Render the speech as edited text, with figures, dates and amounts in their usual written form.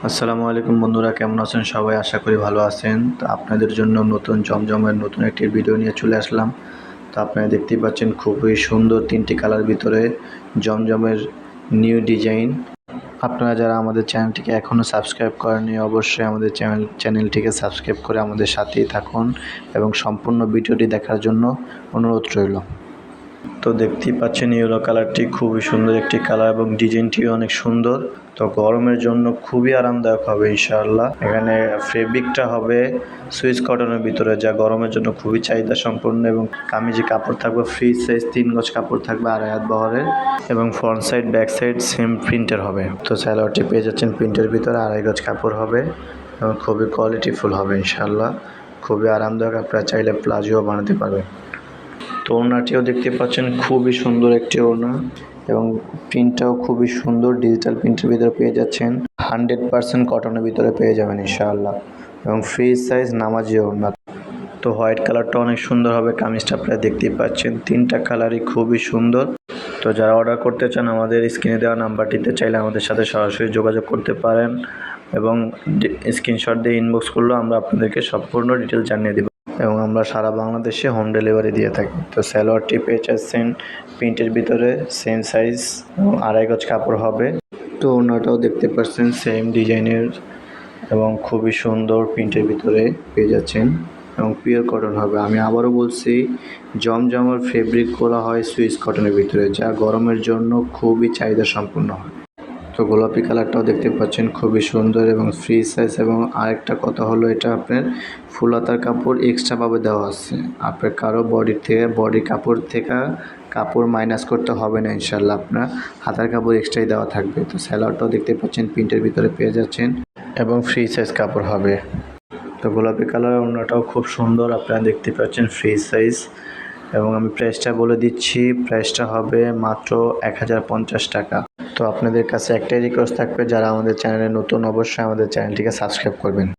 আসসালামু আলাইকুম বন্ধুরা, কেমন আছেন সবাই? আশা করি ভালো আছেন। তো আপনাদের জন্য নতুন জমজমের নতুন একটি ভিডিও নিয়ে চলে আসলাম। তো আপনারা দেখতেই পাচ্ছেন খুবই সুন্দর 3টি কালার ভিতরে জমজমের নিউ ডিজাইন। আপনারা যারা আমাদের চ্যানেলটিকে এখনও সাবস্ক্রাইব করেননি, অবশ্যই আমাদের চ্যানেলটিকে সাবস্ক্রাইব করে আমাদের সাথেই থাকুন এবং সম্পূর্ণ ভিডিওটি দেখার জন্য অনুরোধ রইল। তো দেখতেই পাচ্ছেন ইয়েলো কালারটি খুবই সুন্দর একটি কালার এবং ডিজাইনটিও অনেক সুন্দর। তো গরমের জন্য খুবই আরামদায়ক হবে ইনশাআল্লাহ। এখানে ফেব্রিকটা হবে সুইস কটনের ভিতরে, যা গরমের জন্য খুবই চাহিদা সম্পন্ন। এবং কামিজে কাপড় থাকবে ফ্রি সাইজ 3 গজ কাপড় থাকবে, 2.5 হাত বহরের এবং front side back side same প্রিন্টের হবে। তো সালোয়ারটি পেয়ে যাচ্ছেন প্রিন্টের ভিতরে, 2.5 গজ কাপড় হবে এবং খুবই কোয়ালিটিফুল হবে ইনশাআল্লাহ। খুবই আরামদায়ক, আপনারা চাইলে প্লাজোও বানাতে পারবেন। তো ওড়নাটিও দেখতে পাচ্ছেন খুবই সুন্দর একটি ওড়না এবং প্রিন্টটাও খুবই সুন্দর, ডিজিটাল প্রিন্টের ভিতরে পেয়ে যাচ্ছেন। 100% কটনের ভিতরে পেয়ে যাবেন ইনশাআল্লাহ এবং ফ্রি সাইজ নামাজি ওড়না। তো হোয়াইট কালারটা অনেক সুন্দর হবে, কামিজটা আপনারা দেখতেই পাচ্ছেন। 3টা কালারই খুবই সুন্দর। তো যারা অর্ডার করতে চান আমাদের স্ক্রিনে দেওয়া নাম্বারটিতে চাইলে আমাদের সাথে সরাসরি যোগাযোগ করতে পারেন এবং স্ক্রিনশট দিয়ে ইনবক্স করলেও আমরা আপনাদেরকে সম্পূর্ণ ডিটেলস জানিয়ে দেব এবং আমরা সারা বাংলাদেশে হোম ডেলিভারি দিয়ে থাকি। তো সালোয়ারটি পেয়ে যাচ্ছেন প্রিন্টের ভিতরে সেম সাইজ এবং 2.5 গজ কাপড় হবে। তো ওড়নাটাও দেখতে পাচ্ছেন সেম ডিজাইনের এবং খুবই সুন্দর প্রিন্টের ভিতরে পেয়ে যাচ্ছেন এবং পিওর কটন হবে। আমি আবারও বলছি, জমজমের ফেব্রিক করা হয় সুইস কটনের ভিতরে, যা গরমের জন্য খুবই চাহিদা সম্পন্ন হয়। তো গোলাপি কালারটাও দেখতে পাচ্ছেন খুবই সুন্দর এবং ফ্রি সাইজ। এবং আরেকটা কথা হলো, এটা আপনার ফুল হাতার কাপড় এক্সট্রাভাবে দেওয়া আছে। আপনার কারো বডি কাপড় থেকে কাপড় মাইনাস করতে হবে না ইনশাল্লাহ, আপনার হাতার কাপড় এক্সট্রাই দেওয়া থাকবে। তো সালোয়ারটাও দেখতে পাচ্ছেন প্রিন্টের ভিতরে পেয়ে যাচ্ছেন এবং ফ্রি সাইজ কাপড় হবে। তো গোলাপি কালার ওড়নাটাও খুব সুন্দর, আপনারা দেখতে পাচ্ছেন ফ্রি সাইজ। এবং আমি প্রাইসটা বলে দিচ্ছি, প্রাইসটা হবে মাত্র 1050 টাকা। তো আপনাদের কাছে একটাই রিকোয়েস্ট থাকবে, যারা আমাদের চ্যানেলে নতুন অবশ্যই আমাদের চ্যানেলটিকে সাবস্ক্রাইব করবেন।